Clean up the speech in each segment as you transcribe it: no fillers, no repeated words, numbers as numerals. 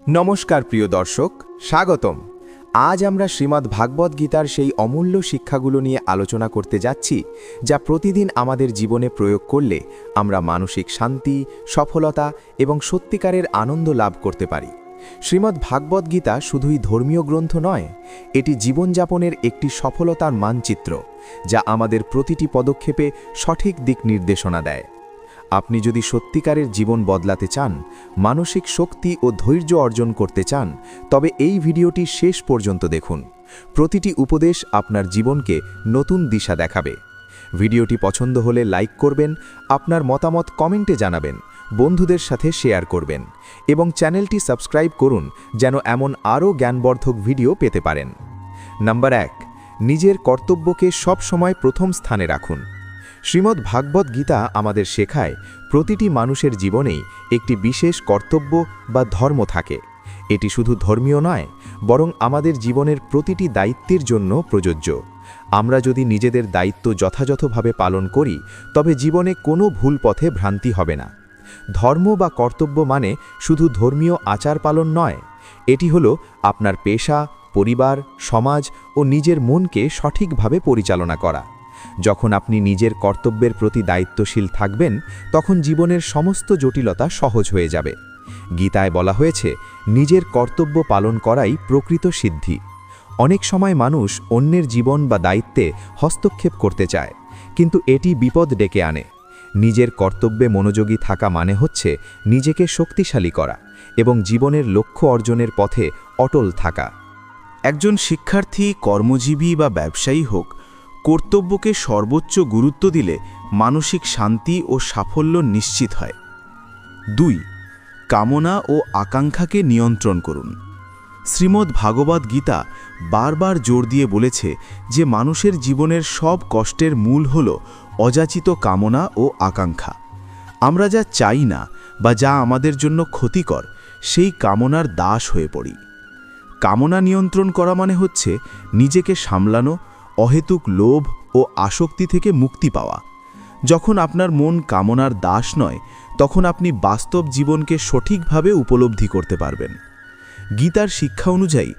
নমস্কার প্রিয় দর্শক, স্বাগতম। আজ আমরা শ্রীমদ্ ভাগবত গীতার সেই অমূল্য শিক্ষাগুলো নিয়ে আলোচনা করতে যাচ্ছি, যা প্রতিদিন আমাদের জীবনে প্রয়োগ করলে আমরা মানসিক শান্তি, সফলতা এবং সত্যিকারের আনন্দ লাভ করতে পারি। শ্রীমদ্ ভাগবত গীতা শুধুই ধর্মীয় গ্রন্থ নয়, এটি জীবনযাপনের একটি সফলতার মানচিত্র, যা আমাদের প্রতিটি পদক্ষেপে সঠিক দিক নির্দেশনা দেয়। আপনি যদি সত্যিকারের জীবন বদলাতে চান, মানসিক শক্তি ও ধৈর্য অর্জন করতে চান, তবে এই ভিডিওটি শেষ পর্যন্ত দেখুন। প্রতিটি উপদেশ আপনার জীবনকে নতুন দিশা দেখাবে। ভিডিওটি পছন্দ হলে লাইক করবেন, আপনার মতামত কমেন্টে জানাবেন, বন্ধুদের সাথে শেয়ার করবেন এবং চ্যানেলটি সাবস্ক্রাইব করুন যেন এমন আরও জ্ঞানবর্ধক ভিডিও পেতে পারেন। নাম্বার 1, নিজের কর্তব্যকে সবসময় প্রথম স্থানে রাখুন। শ্রীমদ্ ভাগবত গীতা আমাদের শেখায়, প্রতিটি মানুষের জীবনেই একটি বিশেষ কর্তব্য বা ধর্ম থাকে। এটি শুধু ধর্মীয় নয়, বরং আমাদের জীবনের প্রতিটি দায়িত্বের জন্য প্রযোজ্য। আমরা যদি নিজেদের দায়িত্ব যথাযথভাবে পালন করি, তবে জীবনে কোনো ভুল পথে ভ্রান্তি হবে না। ধর্ম বা কর্তব্য মানে শুধু ধর্মীয় আচার পালন নয়, এটি হলো আপনার পেশা, পরিবার, সমাজ ও নিজের মনকে সঠিকভাবে পরিচালনা করা। যখন আপনি নিজের কর্তব্যের প্রতি দায়িত্বশীল থাকবেন, তখন জীবনের সমস্ত জটিলতা সহজ হয়ে যাবে। গীতায় বলা হয়েছে, নিজের কর্তব্য পালন করাই প্রকৃত সিদ্ধি। অনেক সময় মানুষ অন্যের জীবন বা দায়িত্বে হস্তক্ষেপ করতে চায়, কিন্তু এটি বিপদ ডেকে আনে। নিজের কর্তব্যে মনোযোগী থাকা মানে হচ্ছে নিজেকে শক্তিশালী করা এবং জীবনের লক্ষ্য অর্জনের পথে অটল থাকা। একজন শিক্ষার্থী, কর্মজীবী বা ব্যবসায়ী হোক, কর্তব্যকে সর্বোচ্চ গুরুত্ব দিলে মানসিক শান্তি ও সাফল্য নিশ্চিত হয়। 2, কামনা ও আকাঙ্ক্ষাকে নিয়ন্ত্রণ করুন। শ্রীমদ্ ভাগবত গীতা বারবার জোর দিয়ে বলেছে যে মানুষের জীবনের সব কষ্টের মূল হল অযাচিত কামনা ও আকাঙ্ক্ষা। আমরা যা চাই না বা যা আমাদের জন্য ক্ষতিকর, সেই কামনার দাস হয়ে পড়ি। কামনা নিয়ন্ত্রণ করা মানে হচ্ছে নিজেকে সামলানো, অহেতুক লোভ ও আসক্তি থেকে মুক্তি পাওয়া। যখন আপনার মন কামনার দাস নয়, তখন আপনি বাস্তব জীবনকে সঠিকভাবে উপলব্ধি করতে পারবেন। গীতার শিক্ষা অনুযায়ী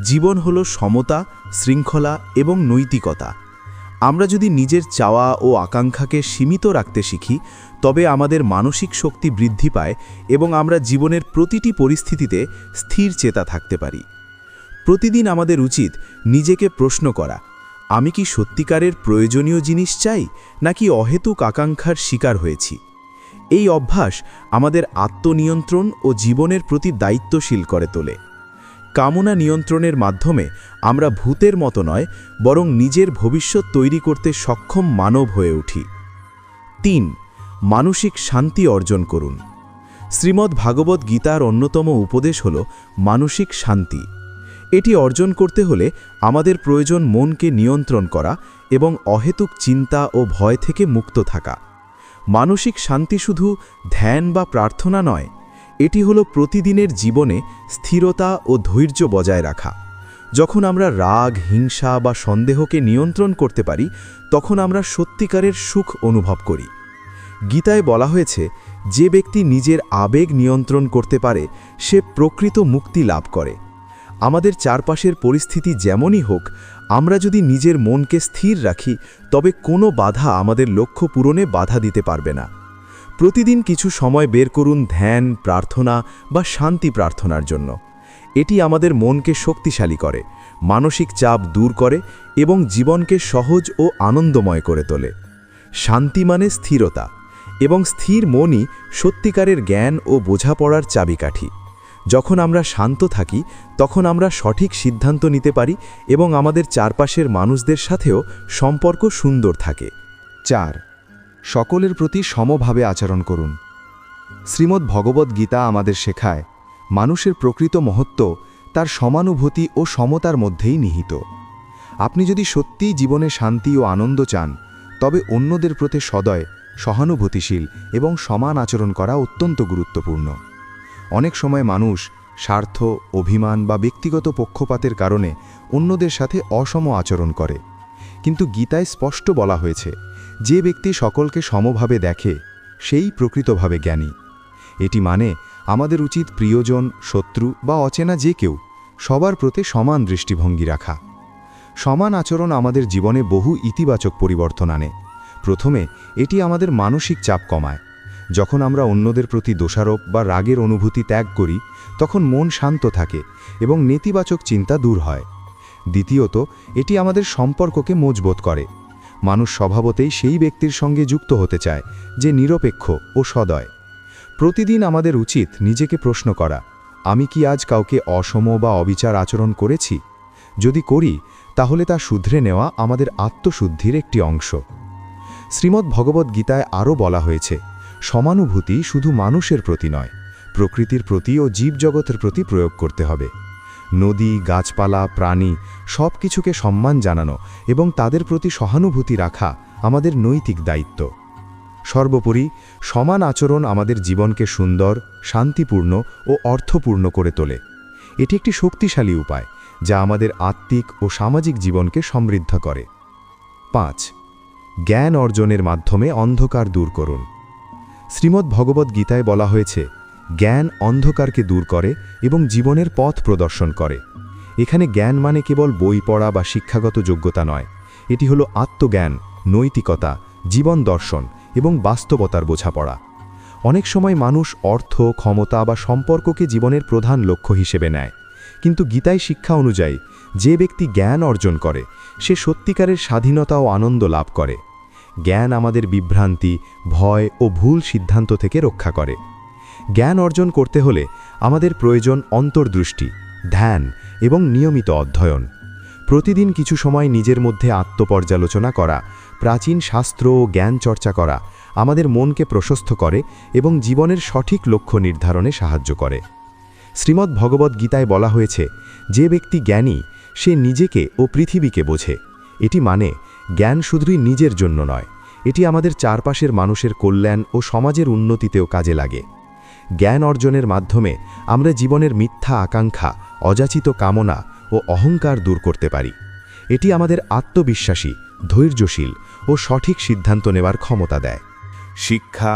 জীবন হল সমতা, শৃঙ্খলা এবং নৈতিকতা। আমরা যদি নিজের চাওয়া ও আকাঙ্ক্ষাকে সীমিত রাখতে শিখি, তবে আমাদের মানসিক শক্তি বৃদ্ধি পায় এবং আমরা জীবনের প্রতিটি পরিস্থিতিতে স্থির চেতা থাকতে পারি। প্রতিদিন আমাদের উচিত নিজেকে প্রশ্ন করা, আমি কি সত্যিকারের প্রয়োজনীয় জিনিস চাই, নাকি অহেতুক আকাঙ্ক্ষার শিকার হয়েছি? এই অভ্যাস আমাদের আত্মনিয়ন্ত্রণ ও জীবনের প্রতি দায়িত্বশীল করে তোলে। কামনা নিয়ন্ত্রণের মাধ্যমে আমরা ভূতের মতো নয়, বরং নিজের ভবিষ্যৎ তৈরি করতে সক্ষম মানব হয়ে উঠি। 3, মানসিক শান্তি অর্জন করুন। শ্রীমদ্ ভাগবত গীতার অন্যতম উপদেশ হল মানসিক শান্তি। এটি অর্জন করতে হলে আমাদের প্রয়োজন মনকে নিয়ন্ত্রণ করা এবং অহেতুক চিন্তা ও ভয় থেকে মুক্ত থাকা। মানসিক শান্তি শুধু ধ্যান বা প্রার্থনা নয়, এটি হলো প্রতিদিনের জীবনে স্থিরতা ও ধৈর্য বজায় রাখা। যখন আমরা রাগ, হিংসা বা সন্দেহকে নিয়ন্ত্রণ করতে পারি, তখন আমরা সত্যিকারের সুখ অনুভব করি। গীতায় বলা হয়েছে, যে ব্যক্তি নিজের আবেগ নিয়ন্ত্রণ করতে পারে, সে প্রকৃত মুক্তি লাভ করে। আমাদের চারপাশের পরিস্থিতি যেমনই হোক, আমরা যদি নিজের মনকে স্থির রাখি, তবে কোনো বাধা আমাদের লক্ষ্য পূরণে বাধা দিতে পারবে না। প্রতিদিন কিছু সময় বের করুন ধ্যান, প্রার্থনা বা শান্তি প্রার্থনার জন্য। এটি আমাদের মনকে শক্তিশালী করে, মানসিক চাপ দূর করে এবং জীবনকে সহজ ও আনন্দময় করে তোলে। শান্তি মানে স্থিরতা, এবং স্থির মনই সত্যিকারের জ্ঞান ও বোঝাপড়ার চাবিকাঠি। যখন আমরা শান্ত থাকি, তখন আমরা সঠিক সিদ্ধান্ত নিতে পারি এবং আমাদের চারপাশের মানুষদের সাথেও সম্পর্ক সুন্দর থাকে। 4, সকলের প্রতি সমভাবে আচরণ করুন। শ্রীমদ্ ভগবত গীতা আমাদের শেখায়, মানুষের প্রকৃত মহত্ব তার সমানুভূতি ও সমতার মধ্যেই নিহিত। আপনি যদি সত্যিই জীবনে শান্তি ও আনন্দ চান, তবে অন্যদের প্রতি সদয়, সহানুভূতিশীল এবং সমান আচরণ করা অত্যন্ত গুরুত্বপূর্ণ। অনেক সময় মানুষ স্বার্থ, অভিমান বা ব্যক্তিগত পক্ষপাতের কারণে অন্যদের সাথে অসম আচরণ করে, কিন্তু গীতায় স্পষ্ট বলা হয়েছে, যে ব্যক্তি সকলকে সমভাবে দেখে, সেই প্রকৃতভাবে জ্ঞানী। এটি মানে আমাদের উচিত প্রিয়জন, শত্রু বা অচেনা যে কেউ সবার প্রতি সমান দৃষ্টিভঙ্গি রাখা। সমান আচরণ আমাদের জীবনে বহু ইতিবাচক পরিবর্তন আনে। প্রথমে এটি আমাদের মানসিক চাপ কমায়। যখন আমরা অন্যদের প্রতি দোষারোপ বা রাগের অনুভূতি ত্যাগ করি, তখন মন শান্ত থাকে এবং নেতিবাচক চিন্তা দূর হয়। দ্বিতীয়ত, এটি আমাদের সম্পর্ককে মজবুত করে। মানুষ স্বভাবতেই সেই ব্যক্তির সঙ্গে যুক্ত হতে চায় যে নিরপেক্ষ ও সদয়। প্রতিদিন আমাদের উচিত নিজেকে প্রশ্ন করা, আমি কি আজ কাউকে অসম বা অবিচার আচরণ করেছি? যদি করি, তাহলে তা শুধরে নেওয়া আমাদের আত্মশুদ্ধির একটি অংশ। শ্রীমদ্ ভগবদ্গীতায় আরও বলা হয়েছে, সমানুভূতি শুধু মানুষের প্রতি নয়, প্রকৃতির প্রতি ও জীবজগতের প্রতি প্রয়োগ করতে হবে। নদী, গাছপালা, প্রাণী সব কিছুকে সম্মান জানানো এবং তাদের প্রতি সহানুভূতি রাখা আমাদের নৈতিক দায়িত্ব। সর্বোপরি, সমান আচরণ আমাদের জীবনকে সুন্দর, শান্তিপূর্ণ ও অর্থপূর্ণ করে তোলে। এটি একটি শক্তিশালী উপায় যা আমাদের আত্মিক ও সামাজিক জীবনকে সমৃদ্ধ করে। 5. জ্ঞান অর্জনের মাধ্যমে অন্ধকার দূর করুন। শ্রীমদ্ ভগবদ্গীতায় বলা হয়েছে, জ্ঞান অন্ধকারকে দূর করে এবং জীবনের পথ প্রদর্শন করে। এখানে জ্ঞান মানে কেবল বই পড়া বা শিক্ষাগত যোগ্যতা নয়, এটি হলো আত্মজ্ঞান, নৈতিকতা, জীবন দর্শন এবং বাস্তবতার বোঝাপড়া। অনেক সময় মানুষ অর্থ, ক্ষমতা বা সম্পর্ককে জীবনের প্রধান লক্ষ্য হিসেবে নেয়, কিন্তু গীতায় শিক্ষা অনুযায়ী যে ব্যক্তি জ্ঞান অর্জন করে সে সত্যিকারের স্বাধীনতা ও আনন্দ লাভ করে। জ্ঞান আমাদের বিভ্রান্তি, ভয় ও ভুল সিদ্ধান্ত থেকে রক্ষা করে। জ্ঞান অর্জন করতে হলে আমাদের প্রয়োজন অন্তর্দৃষ্টি, ধ্যান এবং নিয়মিত অধ্যয়ন। প্রতিদিন কিছু সময় নিজের মধ্যে আত্মপর্যালোচনা করা, প্রাচীন শাস্ত্র ও জ্ঞান চর্চা করা আমাদের মনকে প্রশস্ত করে এবং জীবনের সঠিক লক্ষ্য নির্ধারণে সাহায্য করে। শ্রীমদ্ ভগবদ্গীতায় বলা হয়েছে, যে ব্যক্তি জ্ঞানী সে নিজেকে ও পৃথিবীকে বোঝে। এটি মানে জ্ঞান শুধুই নিজের জন্য নয়, এটি আমাদের চারপাশের মানুষের কল্যাণ ও সমাজের উন্নতিতেও কাজে লাগে। জ্ঞান অর্জনের মাধ্যমে আমরা জীবনের মিথ্যা আকাঙ্ক্ষা, অযাচিত কামনা ও অহংকার দূর করতে পারি। এটি আমাদের আত্মবিশ্বাসী, ধৈর্যশীল ও সঠিক সিদ্ধান্ত নেওয়ার ক্ষমতা দেয়। শিক্ষা,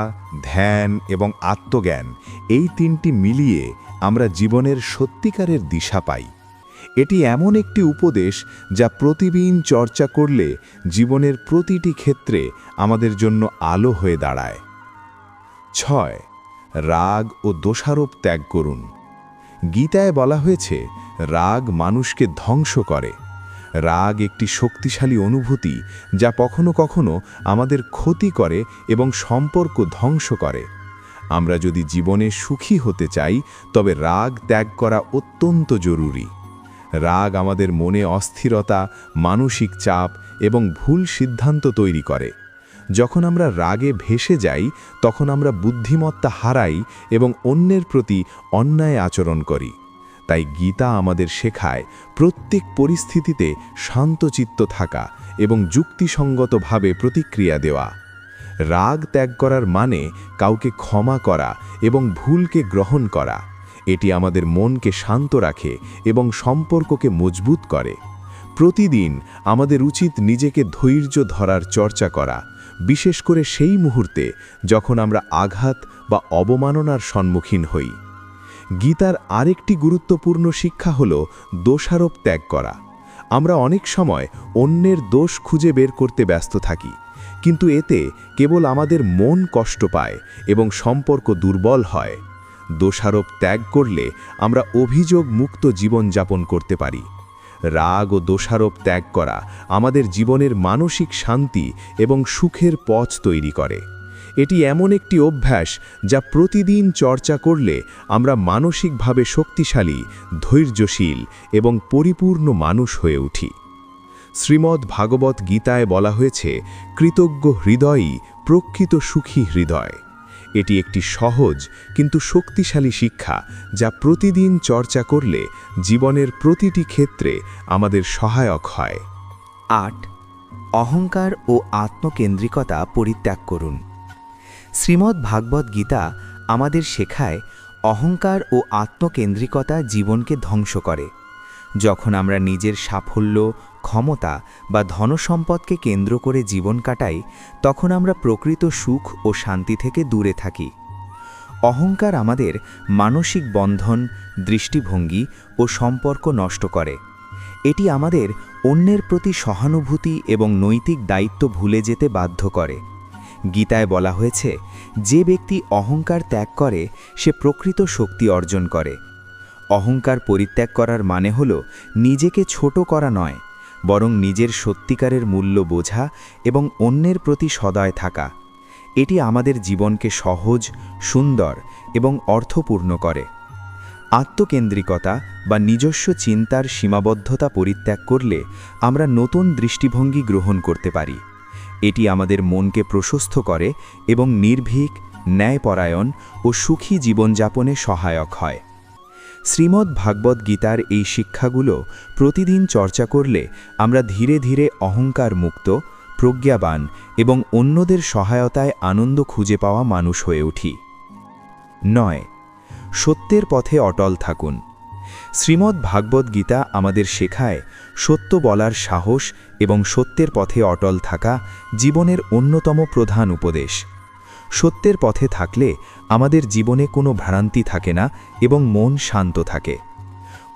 ধ্যান এবং আত্মজ্ঞান এই তিনটি মিলিয়ে আমরা জীবনের সত্যিকারের দিশা পাই। এটি এমন একটি উপদেশ যা প্রতিদিন চর্চা করলে জীবনের প্রতিটি ক্ষেত্রে আমাদের জন্য আলো হয়ে দাঁড়ায়। 6. রাগ ও দোষারোপ ত্যাগ করুন। গীতায় বলা হয়েছে, রাগ মানুষকে ধ্বংস করে। রাগ একটি শক্তিশালী অনুভূতি যা কখনো কখনো আমাদের ক্ষতি করে এবং সম্পর্ক ধ্বংস করে। আমরা যদি জীবনে সুখী হতে চাই, তবে রাগ ত্যাগ করা অত্যন্ত জরুরি। রাগ আমাদের মনে অস্থিরতা, মানসিক চাপ এবং ভুল সিদ্ধান্ত তৈরি করে। যখন আমরা রাগে ভেসে যাই, তখন আমরা বুদ্ধিমত্তা হারাই এবং অন্যের প্রতি অন্যায় আচরণ করি। তাই গীতা আমাদের শেখায় প্রত্যেক পরিস্থিতিতে শান্তচিত্ত থাকা এবং যুক্তিসঙ্গতভাবে প্রতিক্রিয়া দেওয়া। রাগ ত্যাগ করার মানে কাউকে ক্ষমা করা এবং ভুলকে গ্রহণ করা। এটি আমাদের মনকে শান্ত রাখে এবং সম্পর্ককে মজবুত করে। প্রতিদিন আমাদের উচিত নিজেকে ধৈর্য ধরার চর্চা করা, বিশেষ করে সেই মুহূর্তে যখন আমরা আঘাত বা অবমাননার সম্মুখীন হই। গীতার আরেকটি গুরুত্বপূর্ণ শিক্ষা হল দোষারোপ ত্যাগ করা। আমরা অনেক সময় অন্যের দোষ খুঁজে বের করতে ব্যস্ত থাকি, কিন্তু এতে কেবল আমাদের মন কষ্ট পায় এবং সম্পর্ক দুর্বল হয়। দোষারোপ ত্যাগ করলে আমরা অভিযোগ মুক্ত জীবনযাপন করতে পারি। রাগ ও দোষারোপ ত্যাগ করা আমাদের জীবনের মানসিক শান্তি এবং সুখের পথ তৈরি করে। এটি এমন একটি অভ্যাস যা প্রতিদিন চর্চা করলে আমরা মানসিকভাবে শক্তিশালী, ধৈর্যশীল এবং পরিপূর্ণ মানুষ হয়ে উঠি। শ্রীমদ্ ভাগবত গীতায় বলা হয়েছে, কৃতজ্ঞ হৃদয়ই প্রকৃত সুখী হৃদয়। এটি একটি সহজ কিন্তু শক্তিশালী শিক্ষা যা প্রতিদিন চর্চা করলে জীবনের প্রতিটি ক্ষেত্রে আমাদের সহায়ক হয়। 8. অহংকার ও আত্মকেন্দ্রিকতা পরিত্যাগ করুন। শ্রীমদ্ ভাগবত গীতা আমাদের শেখায়, অহংকার ও আত্মকেন্দ্রিকতা জীবনকে ধ্বংস করে। যখন আমরা নিজের সাফল্য, ক্ষমতা বা ধনসম্পদকে কেন্দ্র করে জীবন কাটাই, তখন আমরা প্রকৃত সুখ ও শান্তি থেকে দূরে থাকি। অহংকার আমাদের মানসিক বন্ধন, দৃষ্টিভঙ্গি ও সম্পর্ক নষ্ট করে। এটি আমাদের অন্যের প্রতি সহানুভূতি এবং নৈতিক দায়িত্ব ভুলে যেতে বাধ্য করে। গীতায় বলা হয়েছে, যে ব্যক্তি অহংকার ত্যাগ করে সে প্রকৃত শক্তি অর্জন করে। অহংকার পরিত্যাগ করার মানে হল নিজেকে ছোট করা নয়, বরং নিজের সত্যিকারের মূল্য বোঝা এবং অন্যের প্রতি সদয় থাকা। এটি আমাদের জীবনকে সহজ, সুন্দর এবং অর্থপূর্ণ করে। আত্মকেন্দ্রিকতা বা নিজস্ব চিন্তার সীমাবদ্ধতা পরিত্যাগ করলে আমরা নতুন দৃষ্টিভঙ্গি গ্রহণ করতে পারি। এটি আমাদের মনকে প্রশস্ত করে এবং নির্ভীক, ন্যায়পরায়ণ ও সুখী জীবনযাপনে সহায়ক হয়। শ্রীমদ্ ভাগবত গীতার এই শিক্ষাগুলো প্রতিদিন চর্চা করলে আমরা ধীরে ধীরে অহংকার মুক্ত, প্রজ্ঞাবান এবং অন্যদের সহায়তায় আনন্দ খুঁজে পাওয়া মানুষ হয়ে উঠি। 9. সত্যের পথে অটল থাকুন। শ্রীমদ্ ভাগবত গীতা আমাদের শেখায় সত্য বলার সাহস এবং সত্যের পথে অটল থাকা জীবনের অন্যতম প্রধান উপদেশ। সত্যের পথে থাকলে আমাদের জীবনে কোনো ভ্রান্তি থাকে না এবং মন শান্ত থাকে।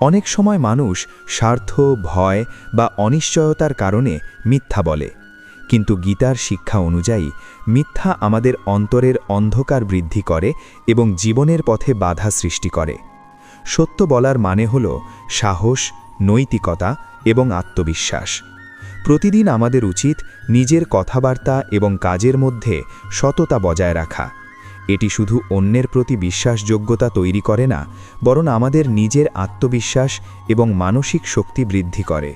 অনেক সময় মানুষ স্বার্থ, ভয় বা অনিশ্চয়তার কারণে মিথ্যা বলে, কিন্তু গীতার শিক্ষা অনুযায়ী মিথ্যা আমাদের অন্তরের অন্ধকার বৃদ্ধি করে এবং জীবনের পথে বাধা সৃষ্টি করে। সত্য বলার মানে হল সাহস, নৈতিকতা এবং আত্মবিশ্বাস। প্রতিদিন আমাদের উচিত নিজের কথাবার্তা এবং কাজের মধ্যে সততা বজায় রাখা। এটি শুধু অন্যের প্রতি বিশ্বাসযোগ্যতা তৈরি করে না, বরং আমাদের নিজের আত্মবিশ্বাস এবং মানসিক শক্তি বৃদ্ধি করে।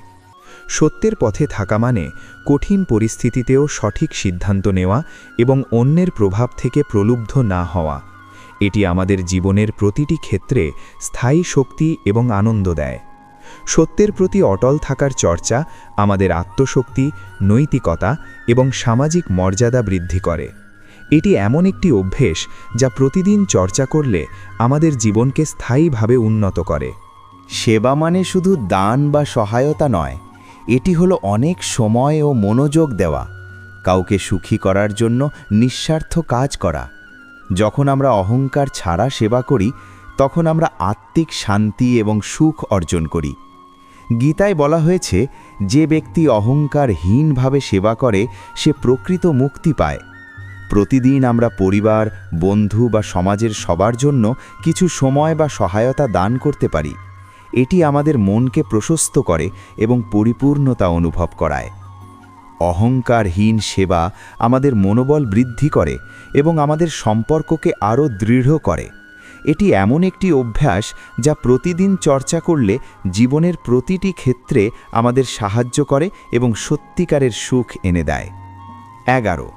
সত্যের পথে থাকা মানে কঠিন পরিস্থিতিতেও সঠিক সিদ্ধান্ত নেওয়া এবং অন্যের প্রভাব থেকে প্রলুব্ধ না হওয়া। এটি আমাদের জীবনের প্রতিটি ক্ষেত্রে স্থায়ী শক্তি এবং আনন্দ দেয়। সত্যের প্রতি অটল থাকার চর্চা আমাদের আত্মশক্তি, নৈতিকতা এবং সামাজিক মর্যাদা বৃদ্ধি করে। এটি এমন একটি অভ্যেস যা প্রতিদিন চর্চা করলে আমাদের জীবনকে স্থায়ীভাবে উন্নত করে। সেবা মানে শুধু দান বা সহায়তা নয়, এটি হলো অনেক সময় ও মনোযোগ দেওয়া, কাউকে সুখী করার জন্য নিঃস্বার্থ কাজ করা। যখন আমরা অহংকার ছাড়া সেবা করি, তখন আমরা আত্মিক শান্তি এবং সুখ অর্জন করি। গীতায় বলা হয়েছে, যে ব্যক্তি অহংকারহীনভাবে সেবা করে সে প্রকৃত মুক্তি পায়। প্রতিদিন আমরা পরিবার, বন্ধু বা সমাজের সবার জন্য কিছু সময় বা সহায়তা দান করতে পারি। এটি আমাদের মনকে প্রশস্ত করে এবং পরিপূর্ণতা অনুভব করায়। অহংকারহীন সেবা আমাদের মনোবল বৃদ্ধি করে এবং আমাদের সম্পর্ককে আরও দৃঢ় করে। এটি এমন একটি অভ্যাস যা প্রতিদিন চর্চা করলে জীবনের প্রতিটি ক্ষেত্রে আমাদের সাহায্য করে এবং সত্যিকারের সুখ এনে দেয়। 11.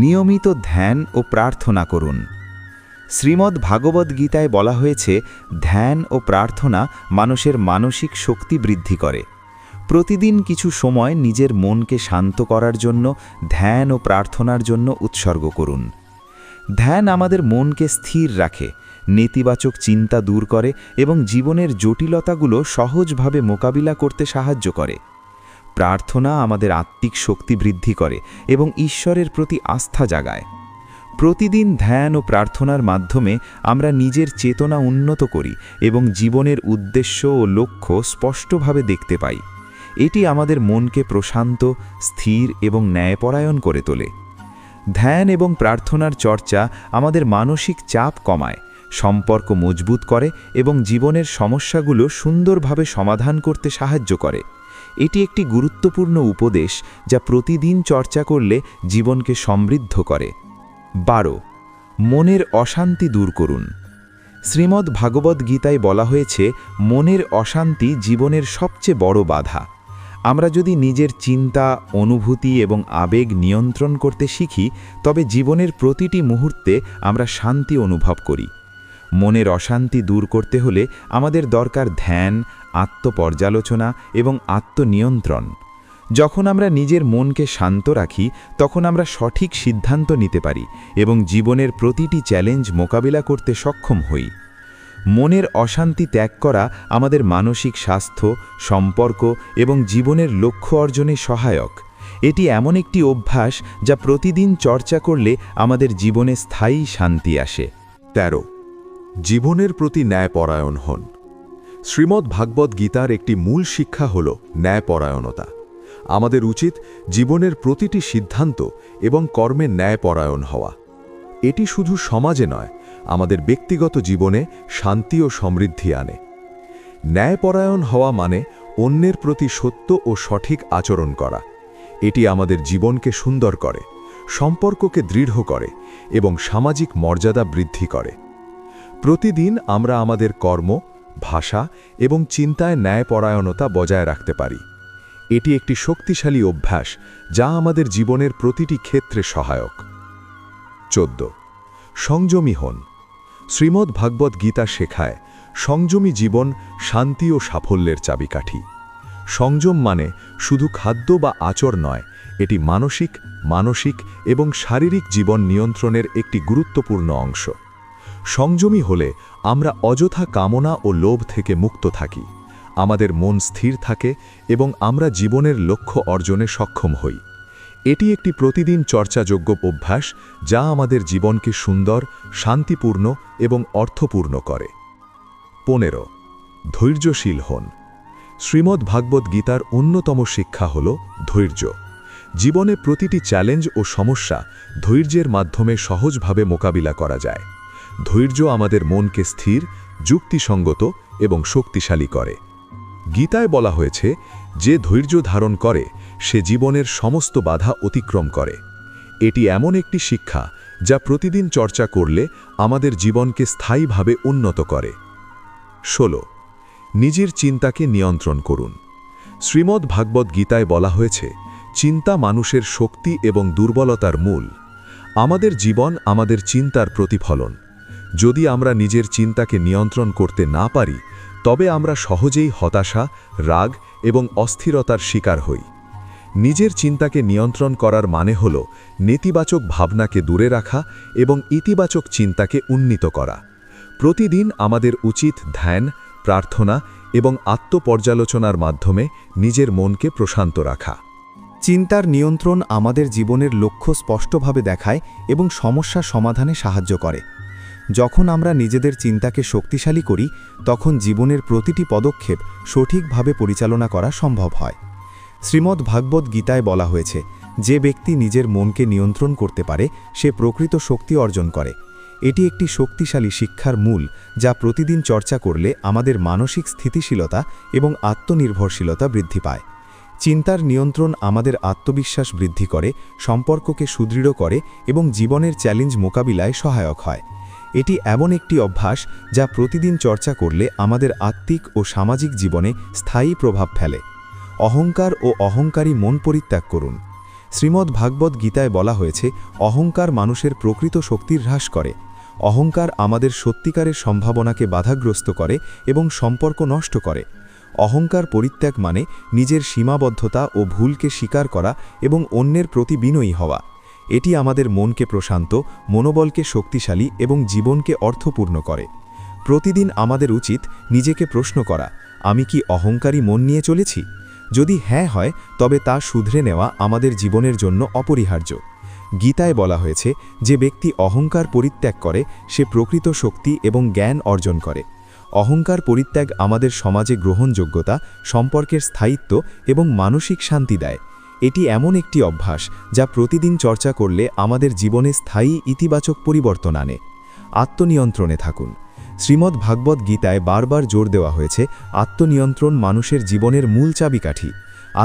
নিয়মিত ধ্যান ও প্রার্থনা করুন। শ্রীমদ্ ভাগবত গীতায় বলা হয়েছে, ধ্যান ও প্রার্থনা মানুষের মানসিক শক্তি বৃদ্ধি করে। প্রতিদিন কিছু সময় নিজের মনকে শান্ত করার জন্য ধ্যান ও প্রার্থনার জন্য উৎসর্গ করুন। ধ্যান আমাদের মনকে স্থির রাখে, নেতিবাচক চিন্তা দূর করে এবং জীবনের জটিলতাগুলো সহজভাবে মোকাবিলা করতে সাহায্য করে। প্রার্থনা আমাদের আত্মিক শক্তি বৃদ্ধি করে এবং ঈশ্বরের প্রতি আস্থা জাগায়। প্রতিদিন ধ্যান ও প্রার্থনার মাধ্যমে আমরা নিজের চেতনা উন্নত করি এবং জীবনের উদ্দেশ্য ও লক্ষ্য স্পষ্টভাবে দেখতে পাই। এটি আমাদের মনকে প্রশান্ত, স্থির এবং ন্যায়পরায়ণ করে তোলে। ধ্যান এবং প্রার্থনার চর্চা আমাদের মানসিক চাপ কমায়, সম্পর্ক মজবুত করে এবং জীবনের সমস্যাগুলো সুন্দরভাবে সমাধান করতে সাহায্য করে। এটি একটি গুরুত্বপূর্ণ উপদেশ যা প্রতিদিন চর্চা করলে জীবনকে সমৃদ্ধ করে। 12. মনের অশান্তি দূর করুন। শ্রীমদ্ ভাগবত গীতায় বলা হয়েছে, মনের অশান্তি জীবনের সবচেয়ে বড় বাধা। আমরা যদি নিজের চিন্তা, অনুভূতি এবং আবেগ নিয়ন্ত্রণ করতে শিখি, তবে জীবনের প্রতিটি মুহূর্তে আমরা শান্তি অনুভব করি। মনের অশান্তি দূর করতে হলে আমাদের দরকার ধ্যান, আত্মপর্যালোচনা এবং আত্মনিয়ন্ত্রণ। যখন আমরা নিজের মনকে শান্ত রাখি, তখন আমরা সঠিক সিদ্ধান্ত নিতে পারি এবং জীবনের প্রতিটি চ্যালেঞ্জ মোকাবিলা করতে সক্ষম হই। মনের অশান্তি ত্যাগ করা আমাদের মানসিক স্বাস্থ্য, সম্পর্ক এবং জীবনের লক্ষ্য অর্জনে সহায়ক। এটি এমন একটি অভ্যাস যা প্রতিদিন চর্চা করলে আমাদের জীবনে স্থায়ী শান্তি আসে। 13 জীবনের প্রতি ন্যায়পরায়ণ হন। শ্রীমদ্ ভাগবত গীতার একটি মূল শিক্ষা হল ন্যায়পরায়ণতা। আমাদের উচিত জীবনের প্রতিটি সিদ্ধান্ত এবং কর্মে ন্যায়পরায়ণ হওয়া। এটি শুধু সমাজে নয়, আমাদের ব্যক্তিগত জীবনে শান্তি ও সমৃদ্ধি আনে। ন্যায়পরায়ণ হওয়া মানে অন্যের প্রতি সত্য ও সঠিক আচরণ করা। এটি আমাদের জীবনকে সুন্দর করে, সম্পর্ককে দৃঢ় করে এবং সামাজিক মর্যাদা বৃদ্ধি করে। প্রতিদিন আমরা আমাদের কর্ম, ভাষা এবং চিন্তায় ন্যায়পরায়ণতা বজায় রাখতে পারি। এটি একটি শক্তিশালী অভ্যাস যা আমাদের জীবনের প্রতিটি ক্ষেত্রে সহায়ক। 14 সংযমী হন। শ্রীমদ্ ভাগবত গীতা শেখায় সংযমী জীবন শান্তি ও সাফল্যের চাবিকাঠি। সংযম মানে শুধু খাদ্য বা আচর নয়, এটি মানসিক এবং শারীরিক জীবন নিয়ন্ত্রণের একটি গুরুত্বপূর্ণ অংশ। সংযমী হলে আমরা অযথা কামনা ও লোভ থেকে মুক্ত থাকি, আমাদের মন স্থির থাকে এবং আমরা জীবনের লক্ষ্য অর্জনে সক্ষম হই। এটি একটি প্রতিদিন চর্চাযোগ্য অভ্যাস যা আমাদের জীবনকে সুন্দর, শান্তিপূর্ণ এবং অর্থপূর্ণ করে। 15 ধৈর্যশীল হন। শ্রীমদ্ ভাগবত গীতার অন্যতম শিক্ষা হল ধৈর্য। জীবনে প্রতিটি চ্যালেঞ্জ ও সমস্যা ধৈর্যের মাধ্যমে সহজভাবে মোকাবিলা করা যায়। ধৈর্য আমাদের মনকে স্থির, যুক্তিসঙ্গত এবং শক্তিশালী করে। গীতায় বলা হয়েছে, যে ধৈর্য ধারণ করে সে জীবনের সমস্ত বাধা অতিক্রম করে। এটি এমন একটি শিক্ষা যা প্রতিদিন চর্চা করলে আমাদের জীবনকে স্থায়ীভাবে উন্নত করে। 16 নিজের চিন্তাকে নিয়ন্ত্রণ করুন। শ্রীমদ্ ভাগবত গীতায় বলা হয়েছে, চিন্তা মানুষের শক্তি এবং দুর্বলতার মূল। আমাদের জীবন আমাদের চিন্তার প্রতিফলন। যদি আমরা নিজের চিন্তাকে নিয়ন্ত্রণ করতে না পারি, তবে আমরা সহজেই হতাশা, রাগ এবং অস্থিরতার শিকার হই। নিজের চিন্তাকে নিয়ন্ত্রণ করার মানে হল নেতিবাচক ভাবনাকে দূরে রাখা এবং ইতিবাচক চিন্তাকে উন্নীত করা। প্রতিদিন আমাদের উচিত ধ্যান, প্রার্থনা এবং আত্মপর্যালোচনার মাধ্যমে নিজের মনকে প্রশান্ত রাখা। চিন্তার নিয়ন্ত্রণ আমাদের জীবনের লক্ষ্য স্পষ্টভাবে দেখায় এবং সমস্যা সমাধানে সাহায্য করে। যখন আমরা নিজেদের চিন্তাকে শক্তিশালী করি, তখন জীবনের প্রতিটি পদক্ষেপ সঠিকভাবে পরিচালনা করা সম্ভব হয়। শ্রীমদ্ ভাগবত গীতায় বলা হয়েছে, যে ব্যক্তি নিজের মনকে নিয়ন্ত্রণ করতে পারে সে প্রকৃত শক্তি অর্জন করে। এটি একটি শক্তিশালী শিক্ষার মূল যা প্রতিদিন চর্চা করলে আমাদের মানসিক স্থিতিশীলতা এবং আত্মনির্ভরশীলতা বৃদ্ধি পায়। চিন্তার নিয়ন্ত্রণ আমাদের আত্মবিশ্বাস বৃদ্ধি করে, সম্পর্ককে সুদৃঢ় করে এবং জীবনের চ্যালেঞ্জ মোকাবিলায় সহায়ক হয়। এটি এমন একটি অভ্যাস যা প্রতিদিন চর্চা করলে আমাদের আত্মিক ও সামাজিক জীবনে স্থায়ী প্রভাব ফেলে। অহংকার ও অহংকারী মন পরিত্যাগ করুন। শ্রীমদ্ ভাগবত গীতায় বলা হয়েছে, অহংকার মানুষের প্রকৃত শক্তির হ্রাস করে। অহংকার আমাদের সত্যিকারের সম্ভাবনাকে বাধাগ্রস্ত করে এবং সম্পর্ক নষ্ট করে। অহংকার পরিত্যাগ মানে নিজের সীমাবদ্ধতা ও ভুলকে স্বীকার করা এবং অন্যের প্রতি বিনয়ী হওয়া। এটি আমাদের মনকে প্রশান্ত, মনোবলকে শক্তিশালী এবং জীবনকে অর্থপূর্ণ করে। প্রতিদিন আমাদের উচিত নিজেকে প্রশ্ন করা, আমি কি অহংকারী মন নিয়ে চলেছি? যদি হ্যাঁ হয়, তবে তা শুধরে নেওয়া আমাদের জীবনের জন্য অপরিহার্য। গীতায় বলা হয়েছে, যে ব্যক্তি অহংকার পরিত্যাগ করে সে প্রকৃত শক্তি এবং জ্ঞান অর্জন করে। অহংকার পরিত্যাগ আমাদের সমাজে গ্রহণযোগ্যতা, সম্পর্কের স্থায়িত্ব এবং মানসিক শান্তি দেয়। এটি এমন একটি অভ্যাস যা প্রতিদিন চর্চা করলে আমাদের জীবনে স্থায়ী ইতিবাচক পরিবর্তন আনে। আত্মনিয়ন্ত্রণে থাকুন। শ্রীমদ্ ভাগবত গীতায় বারবার জোর দেওয়া হয়েছে, আত্মনিয়ন্ত্রণ মানুষের জীবনের মূল চাবিকাঠি।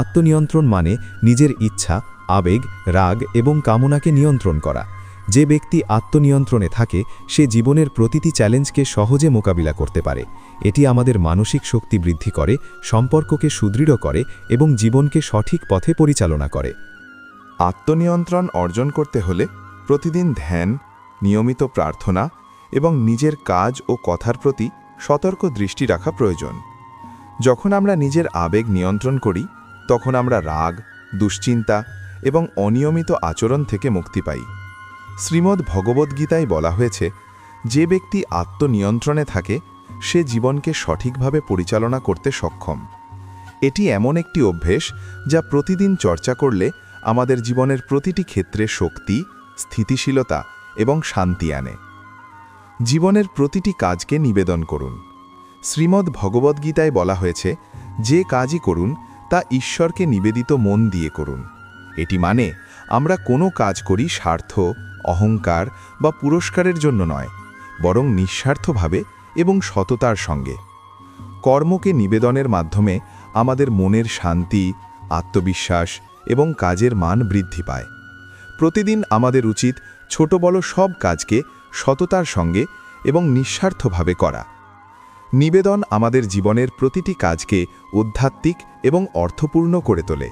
আত্মনিয়ন্ত্রণ মানে নিজের ইচ্ছা, আবেগ, রাগ এবং কামনাকে নিয়ন্ত্রণ করা। যে ব্যক্তি আত্মনিয়ন্ত্রণে থাকে সে জীবনের প্রতিটি চ্যালেঞ্জকে সহজে মোকাবিলা করতে পারে। এটি আমাদের মানসিক শক্তি বৃদ্ধি করে, সম্পর্ককে সুদৃঢ় করে এবং জীবনকে সঠিক পথে পরিচালনা করে। আত্মনিয়ন্ত্রণ অর্জন করতে হলে প্রতিদিন ধ্যান, নিয়মিত প্রার্থনা এবং নিজের কাজ ও কথার প্রতি সতর্ক দৃষ্টি রাখা প্রয়োজন। যখন আমরা নিজের আবেগ নিয়ন্ত্রণ করি, তখন আমরা রাগ, দুশ্চিন্তা এবং অনিয়মিত আচরণ থেকে মুক্তি পাই। শ্রীমদ্ ভগবদ্গীতায় বলা হয়েছে, যে ব্যক্তি আত্মনিয়ন্ত্রণে থাকে সে জীবনকে সঠিকভাবে পরিচালনা করতে সক্ষম। এটি এমন একটি অভ্যেস যা প্রতিদিন চর্চা করলে আমাদের জীবনের প্রতিটি ক্ষেত্রে শক্তি, স্থিতিশীলতা এবং শান্তি আনে। জীবনের প্রতিটি কাজকে নিবেদন করুন। শ্রীমদ্ ভগবদ্গীতায় বলা হয়েছে, যে কাজই করুন তা ঈশ্বরকে নিবেদিত মন দিয়ে করুন। এটি মানে আমরা কোনো কাজ করি স্বার্থ, অহংকার বা পুরস্কারের জন্য নয়, বরং নিঃস্বার্থভাবে এবং সততার সঙ্গে। কর্মকে নিবেদনের মাধ্যমে আমাদের মনের শান্তি, আত্মবিশ্বাস এবং কাজের মান বৃদ্ধি পায়। প্রতিদিন আমাদের উচিত ছোট বড় সব কাজকে সততার সঙ্গে এবং নিঃস্বার্থভাবে করা। নিবেদন আমাদের জীবনের প্রতিটি কাজকে আধ্যাত্মিক এবং অর্থপূর্ণ করে তোলে।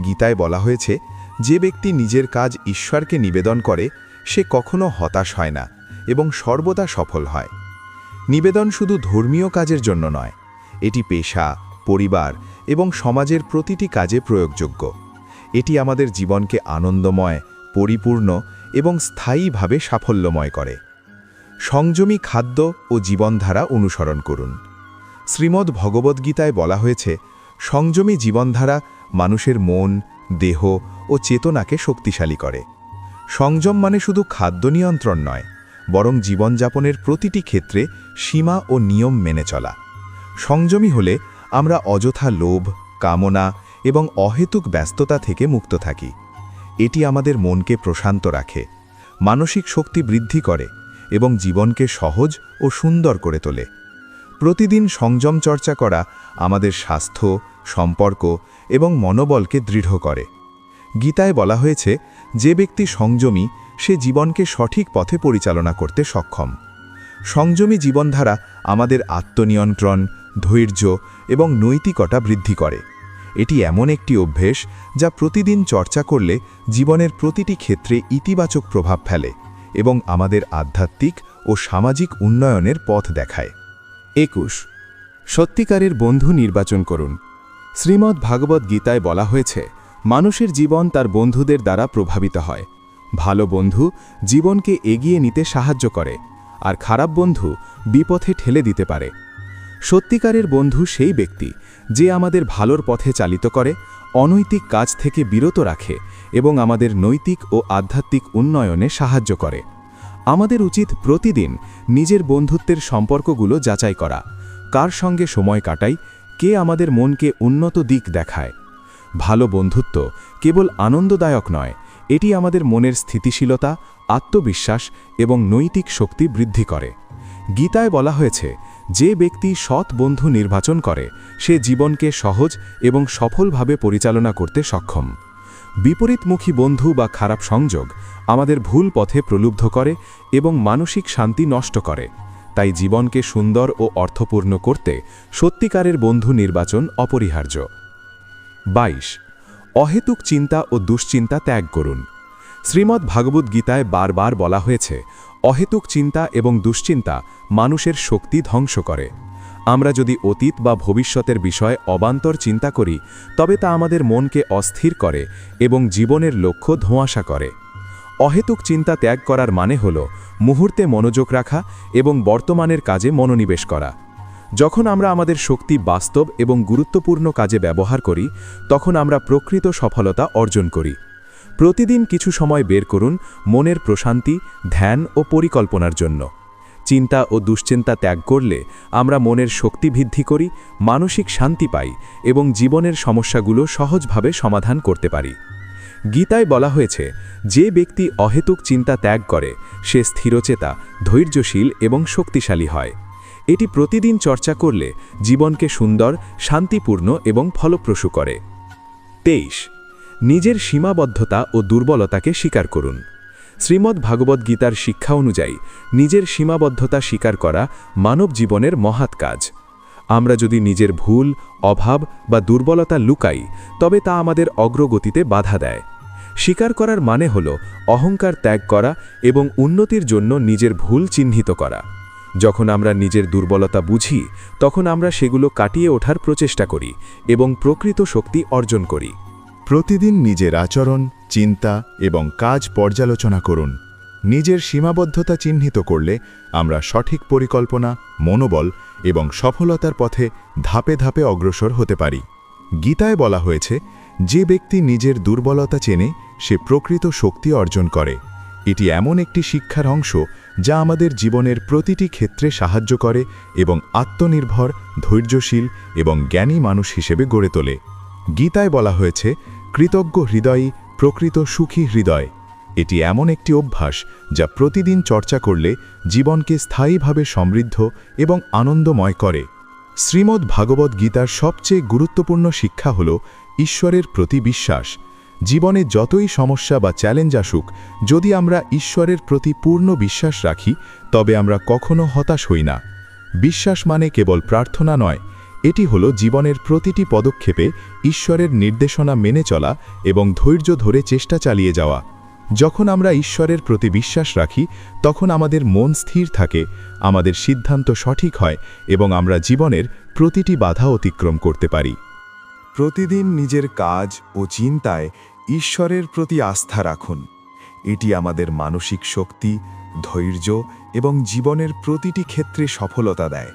গীতায় বলা হয়েছে, যে ব্যক্তি নিজের কাজ ঈশ্বরকে নিবেদন করে সে কখনো হতাশ হয় না এবং সর্বদা সফল হয়। নিবেদন শুধু ধর্মীয় কাজের জন্য নয়, এটি পেশা, পরিবার এবং সমাজের প্রতিটি কাজে প্রয়োগযোগ্য। এটি আমাদের জীবনকে আনন্দময়, পরিপূর্ণ এবং স্থায়ীভাবে সাফল্যময় করে। সংযমী খাদ্য ও জীবনধারা অনুসরণ করুন। শ্রীমদ্ ভগবদ্গীতায় বলা হয়েছে, সংযমী জীবনধারা মানুষের মন, দেহ ও চেতনাকে শক্তিশালী করে। সংযম মানে শুধু খাদ্য নিয়ন্ত্রণ নয়, বরং জীবনযাপনের প্রতিটি ক্ষেত্রে সীমা ও নিয়ম মেনে চলা। সংযমী হলে আমরা অযথা লোভ, কামনা এবং অহেতুক ব্যস্ততা থেকে মুক্ত থাকি। এটি আমাদের মনকে প্রশান্ত রাখে, মানসিক শক্তি বৃদ্ধি করে এবং জীবনকে সহজ ও সুন্দর করে তোলে। প্রতিদিন সংযম চর্চা করা আমাদের স্বাস্থ্য, সম্পর্ক এবং মনোবলকে দৃঢ় করে। গীতায় বলা হয়েছে, যে ব্যক্তি সংযমী সে জীবনকে সঠিক পথে পরিচালনা করতে সক্ষম। সংযমী জীবনধারা আমাদের আত্মনিয়ন্ত্রণ, ধৈর্য এবং নৈতিকতা বৃদ্ধি করে। এটি এমন একটি অভ্যেস যা প্রতিদিন চর্চা করলে জীবনের প্রতিটি ক্ষেত্রে ইতিবাচক প্রভাব ফেলে এবং আমাদের আধ্যাত্মিক ও সামাজিক উন্নয়নের পথ দেখায়। 21 সত্যিকারের বন্ধু নির্বাচন করুন। শ্রীমদ্ ভাগবত গীতায় বলা হয়েছে, মানুষের জীবন তার বন্ধুদের দ্বারা প্রভাবিত হয়। ভালো বন্ধু জীবনকে এগিয়ে নিতে সাহায্য করে, আর খারাপ বন্ধু বিপথে ঠেলে দিতে পারে। সত্যিকারের বন্ধু সেই ব্যক্তি যে আমাদের ভালোর পথে চালিত করে, অনৈতিক কাজ থেকে বিরত রাখে এবং আমাদের নৈতিক ও আধ্যাত্মিক উন্নয়নে সাহায্য করে। আমাদের উচিত প্রতিদিন নিজের বন্ধুত্বের সম্পর্কগুলো যাচাই করা, কার সঙ্গে সময় কাটাই, কে আমাদের মনকে উন্নত দিক দেখায়। ভালো বন্ধুত্ব কেবল আনন্দদায়ক নয়, এটি আমাদের মনের স্থিতিশীলতা, আত্মবিশ্বাস এবং নৈতিক শক্তি বৃদ্ধি করে। গীতায় বলা হয়েছে, যে ব্যক্তি সৎ বন্ধু নির্বাচন করে সে জীবনকে সহজ এবং সফলভাবে পরিচালনা করতে সক্ষম। বিপরীতমুখী বন্ধু বা খারাপ সংযোগ আমাদের ভুল পথে প্রলুব্ধ করে এবং মানসিক শান্তি নষ্ট করে। তাই জীবনকে সুন্দর ও অর্থপূর্ণ করতে সত্যিকারের বন্ধু নির্বাচন অপরিহার্য। 22 অহেতুক চিন্তা ও দুশ্চিন্তা ত্যাগ করুন। শ্রীমদ্ ভাগবত গীতায় বারবার বলা হয়েছে, অহেতুক চিন্তা এবং দুশ্চিন্তা মানুষের শক্তি ধ্বংস করে। আমরা যদি অতীত বা ভবিষ্যতের বিষয়ে অবান্তর চিন্তা করি, তবে তা আমাদের মনকে অস্থির করে এবং জীবনের লক্ষ্য ধোঁয়াশা করে। অহেতুক চিন্তা ত্যাগ করার মানে হল মুহূর্তে মনোযোগ রাখা এবং বর্তমানের কাজে মনোনিবেশ করা। যখন আমরা আমাদের শক্তি বাস্তব এবং গুরুত্বপূর্ণ কাজে ব্যবহার করি, তখন আমরা প্রকৃত সফলতা অর্জন করি। প্রতিদিন কিছু সময় বের করুন মনের প্রশান্তি, ধ্যান ও পরিকল্পনার জন্য। চিন্তা ও দুশ্চিন্তা ত্যাগ করলে আমরা মনের শক্তি বৃদ্ধি করি, মানসিক শান্তি পাই এবং জীবনের সমস্যাগুলো সহজভাবে সমাধান করতে পারি। গীতায় বলা হয়েছে, যে ব্যক্তি অহেতুক চিন্তা ত্যাগ করে সে স্থিরচেতা, ধৈর্যশীল এবং শক্তিশালী হয়। এটি প্রতিদিন চর্চা করলে জীবনকে সুন্দর, শান্তিপূর্ণ এবং ফলপ্রসূ করে। 23 নিজের সীমাবদ্ধতা ও দুর্বলতাকে স্বীকার করুন। শ্রীমদ্ ভাগবত গীতার শিক্ষা অনুযায়ী নিজের সীমাবদ্ধতা স্বীকার করা মানব জীবনের মহৎ কাজ। আমরা যদি নিজের ভুল, অভাব বা দুর্বলতা লুকাই, তবে তা আমাদের অগ্রগতিতে বাধা দেয়। স্বীকার করার মানে হল অহংকার ত্যাগ করা এবং উন্নতির জন্য নিজের ভুল চিহ্নিত করা। যখন আমরা নিজের দুর্বলতা বুঝি, তখন আমরা সেগুলো কাটিয়ে ওঠার প্রচেষ্টা করি এবং প্রকৃত শক্তি অর্জন করি। প্রতিদিন নিজের আচরণ, চিন্তা এবং কাজ পর্যালোচনা করুন। নিজের সীমাবদ্ধতা চিহ্নিত করলে আমরা সঠিক পরিকল্পনা, মনোবল এবং সফলতার পথে ধাপে ধাপে অগ্রসর হতে পারি। গীতায় বলা হয়েছে, যে ব্যক্তি নিজের দুর্বলতা চেনে সে প্রকৃত শক্তি অর্জন করে। এটি এমন একটি শিক্ষার অংশ যা আমাদের জীবনের প্রতিটি ক্ষেত্রে সাহায্য করে এবং আত্মনির্ভর, ধৈর্যশীল এবং জ্ঞানী মানুষ হিসেবে গড়ে তোলে। গীতায় বলা হয়েছে, কৃতজ্ঞ হৃদয়ই প্রকৃত সুখী হৃদয়। এটি এমন একটি অভ্যাস যা প্রতিদিন চর্চা করলে জীবনকে স্থায়ীভাবে সমৃদ্ধ এবং আনন্দময় করে। শ্রীমদ্ ভাগবত গীতার সবচেয়ে গুরুত্বপূর্ণ শিক্ষা হল ঈশ্বরের প্রতি বিশ্বাস। জীবনে যতই সমস্যা বা চ্যালেঞ্জ আসুক, যদি আমরা ঈশ্বরের প্রতি পূর্ণ বিশ্বাস রাখি, তবে আমরা কখনো হতাশ হই না। বিশ্বাস মানে কেবল প্রার্থনা নয়, এটি হলো জীবনের প্রতিটি পদক্ষেপে ঈশ্বরের নির্দেশনা মেনে চলা এবং ধৈর্য ধরে চেষ্টা চালিয়ে যাওয়া। যখন আমরা ঈশ্বরের প্রতি বিশ্বাস রাখি, তখন আমাদের মন স্থির থাকে, আমাদের সিদ্ধান্ত সঠিক হয় এবং আমরা জীবনের প্রতিটি বাধা অতিক্রম করতে পারি। প্রতিদিন নিজের কাজ ও চিন্তায় ঈশ্বরের প্রতি আস্থা রাখুন। এটি আমাদের মানসিক শক্তি, ধৈর্য এবং জীবনের প্রতিটি ক্ষেত্রে সফলতা দেয়।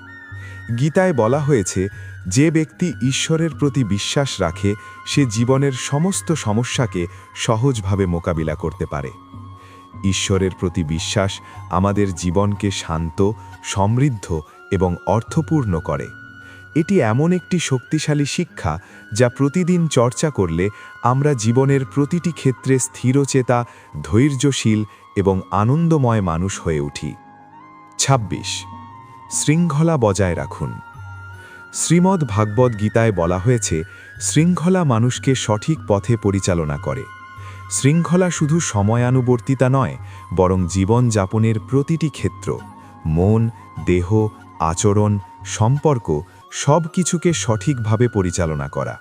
গীতায় বলা হয়েছে, যে ব্যক্তি ঈশ্বরের প্রতি বিশ্বাস রাখে সে জীবনের সমস্ত সমস্যাকে সহজভাবে মোকাবিলা করতে পারে। ঈশ্বরের প্রতি বিশ্বাস আমাদের জীবনকে শান্ত, সমৃদ্ধ এবং অর্থপূর্ণ করে। এটি এমন একটি শক্তিশালী শিক্ষা যা প্রতিদিন চর্চা করলে আমরা জীবনের প্রতিটি ক্ষেত্রে স্থিরচেতা, ধৈর্যশীল এবং আনন্দময় মানুষ হয়ে উঠি। ২৬. শৃঙ্খলা বজায় রাখুন। শ্রীমদ্ ভাগবত গীতায় বলা হয়েছে, শৃঙ্খলা মানুষকে সঠিক পথে পরিচালনা করে। শৃঙ্খলা শুধু সময়ানুবর্তিতা নয়, বরং জীবনযাপনের প্রতিটি ক্ষেত্র, মন, দেহ, আচরণ, সম্পর্ক সব কিছুকে সঠিকভাবে পরিচালনা করা।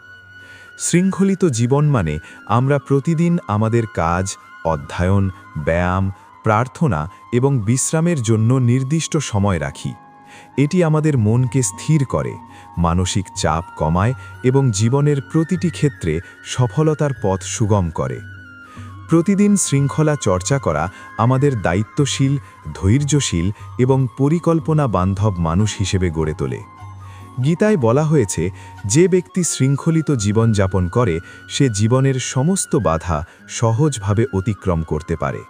শৃঙ্খলিত জীবন মানে আমরা প্রতিদিন আমাদের কাজ, অধ্যয়ন, ব্যায়াম, প্রার্থনা এবং বিশ্রামের জন্য নির্দিষ্ট সময় রাখি। এটি আমাদের মনকে স্থির করে, মানসিক চাপ কমায় এবং জীবনের প্রতিটি ক্ষেত্রে সফলতার পথ সুগম করে। প্রতিদিন শৃঙ্খলা চর্চা করা আমাদের দায়িত্বশীল, ধৈর্যশীল এবং পরিকল্পনা বান্ধব মানুষ হিসেবে গড়ে তোলে। গীতায় বলা হয়েছে, যে ব্যক্তি শৃঙ্খলিত জীবনযাপন করে সে জীবনের সমস্ত বাধা সহজভাবে অতিক্রম করতে পারে।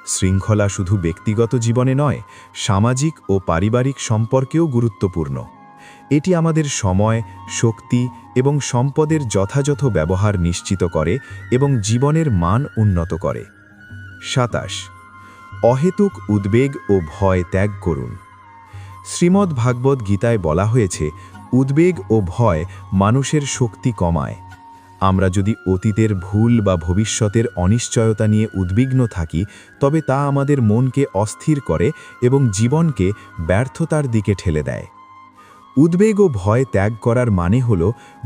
শৃঙ্খলা শুধু ব্যক্তিগত জীবনে নয়, সামাজিক ও পারিবারিক সম্পর্কেও গুরুত্বপূর্ণ। এটি আমাদের সময়, শক্তি এবং সম্পদের যথাযথ ব্যবহার নিশ্চিত করে এবং জীবনের মান উন্নত করে। ২৭. অহেতুক উদ্বেগ ও ভয় ত্যাগ করুন। শ্রীমদ্ ভাগবত গীতায় বলা হয়েছে, উদ্বেগ ও ভয় মানুষের শক্তি কমায়। আমরা যদি অতীতের ভুল বা ভবিষ্যতের অনিশ্চয়তা নিয়ে উদ্বিগ্ন থাকি, তবে তা আমাদের মনকে অস্থির করে এবং জীবনকে ব্যর্থতার দিকে ঠেলে দেয়। উদ্বেগ ও ভয় ত্যাগ করার মানে হল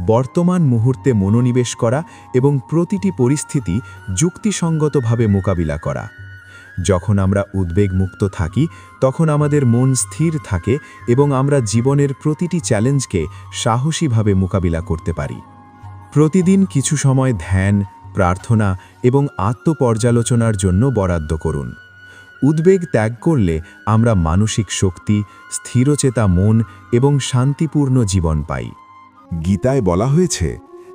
বর্তমান মুহূর্তে মনোনিবেশ করা এবং প্রতিটি পরিস্থিতি যুক্তিসঙ্গতভাবে মোকাবিলা করা। যখন আমরা উদ্বেগমুক্ত থাকি, তখন আমাদের মন স্থির থাকে এবং আমরা জীবনের প্রতিটি চ্যালেঞ্জকে সাহসীভাবে মোকাবিলা করতে পারি। প্রতিদিন কিছু সময় ধ্যান, প্রার্থনা এবং আত্মপর্যালোচনার জন্য বরাদ্দ করুন। উদ্বেগ ত্যাগ করলে আমরা মানসিক শক্তি, স্থিরচেতা মন এবং শান্তিপূর্ণ জীবন পাই। গীতায় বলা হয়েছে,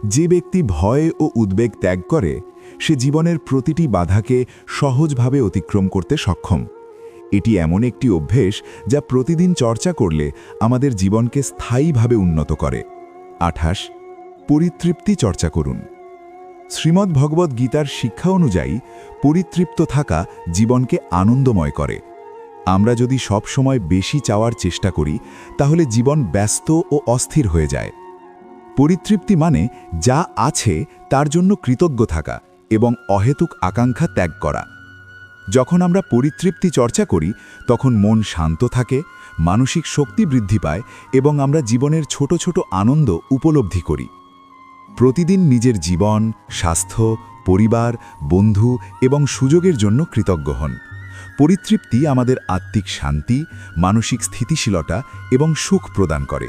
যে ব্যক্তি ভয় ও উদ্বেগ ত্যাগ করে সে জীবনের প্রতিটি বাধাকে সহজভাবে অতিক্রম করতে সক্ষম। এটি এমন একটি অভ্যেস যা প্রতিদিন চর্চা করলে আমাদের জীবনকে স্থায়ীভাবে উন্নত করে। ২৮. পরিতৃপ্তি চর্চা করুন। শ্রীমদ্ ভগবত গীতার শিক্ষা অনুযায়ী পরিতৃপ্ত থাকা জীবনকে আনন্দময় করে। আমরা যদি সব সময় বেশি চাওয়ার চেষ্টা করি, তাহলে জীবন ব্যস্ত ও অস্থির হয়ে যায়। পরিতৃপ্তি মানে যা আছে তার জন্য কৃতজ্ঞ থাকা এবং অহেতুক আকাঙ্ক্ষা ত্যাগ করা। যখন আমরা পরিতৃপ্তি চর্চা করি, তখন মন শান্ত থাকে, মানসিক শক্তি বৃদ্ধি পায় এবং আমরা জীবনের ছোট ছোট আনন্দ উপলব্ধি করি। প্রতিদিন নিজের জীবন, স্বাস্থ্য, পরিবার, বন্ধু এবং সুযোগের জন্য কৃতজ্ঞ হন। পরিতৃপ্তি আমাদের আত্মিক শান্তি, মানসিক স্থিতিশীলতা এবং সুখ প্রদান করে।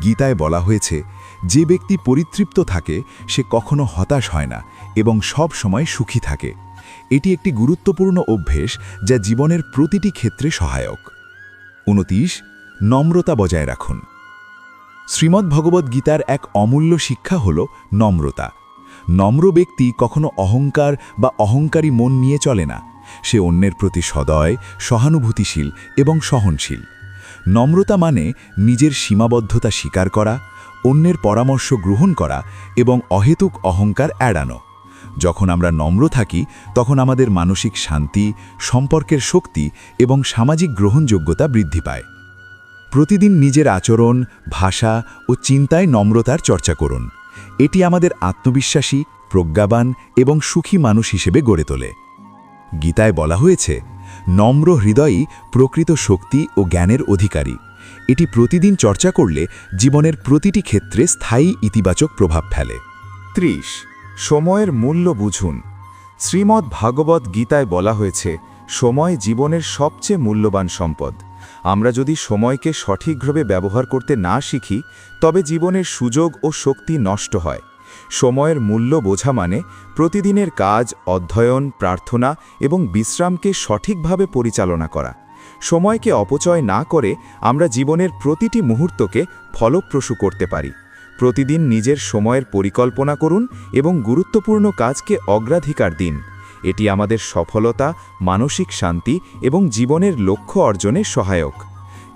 গীতায় বলা হয়েছে, যে ব্যক্তি পরিতৃপ্ত থাকে সে কখনো হতাশ হয় না এবং সব সময় সুখী থাকে। এটি একটি গুরুত্বপূর্ণ অভ্যেস যা জীবনের প্রতিটি ক্ষেত্রে সহায়ক। ২৯. নম্রতা বজায় রাখুন। শ্রীমদ্ ভগবত গীতার এক অমূল্য শিক্ষা হল নম্রতা। নম্র ব্যক্তি কখনো অহংকার বা অহংকারী মন নিয়ে চলে না, সে অন্যের প্রতি সদয়, সহানুভূতিশীল এবং সহনশীল। নম্রতা মানে নিজের সীমাবদ্ধতা স্বীকার করা, অন্যের পরামর্শ গ্রহণ করা এবং অহেতুক অহংকার এড়ানো। যখন আমরা নম্র থাকি তখন আমাদের মানসিক শান্তি, সম্পর্কের শক্তি এবং সামাজিক গ্রহণযোগ্যতা বৃদ্ধি পায়। প্রতিদিন নিজের আচরণ, ভাষা ও চিন্তায় নম্রতার চর্চা করুন। এটি আমাদের আত্মবিশ্বাসী, প্রজ্ঞাবান এবং সুখী মানুষ হিসেবে গড়ে তোলে। গীতায় বলা হয়েছে, নম্র হৃদয়ই প্রকৃত শক্তি ও জ্ঞানের অধিকারী। এটি প্রতিদিন চর্চা করলে জীবনের প্রতিটি ক্ষেত্রে স্থায়ী ইতিবাচক প্রভাব ফেলে। 30 সময়ের মূল্য বুঝুন। শ্রীমদ্ ভাগবত গীতায় বলা হয়েছে, সময় জীবনের সবচেয়ে মূল্যবান সম্পদ। আমরা যদি সময়কে সঠিকভাবে ব্যবহার করতে না শিখি তবে জীবনের সুযোগ ও শক্তি নষ্ট হয়। সময়ের মূল্য বোঝা মানে প্রতিদিনের কাজ, অধ্যয়ন, প্রার্থনা এবং বিশ্রামকে সঠিকভাবে পরিচালনা করা। সময়কে অপচয় না করে আমরা জীবনের প্রতিটি মুহূর্তকে ফলপ্রসূ করতে পারি। প্রতিদিন নিজের সময়ের পরিকল্পনা করুন এবং গুরুত্বপূর্ণ কাজকে অগ্রাধিকার দিন। এটি আমাদের সফলতা, মানসিক শান্তি এবং জীবনের লক্ষ্য অর্জনে সহায়ক।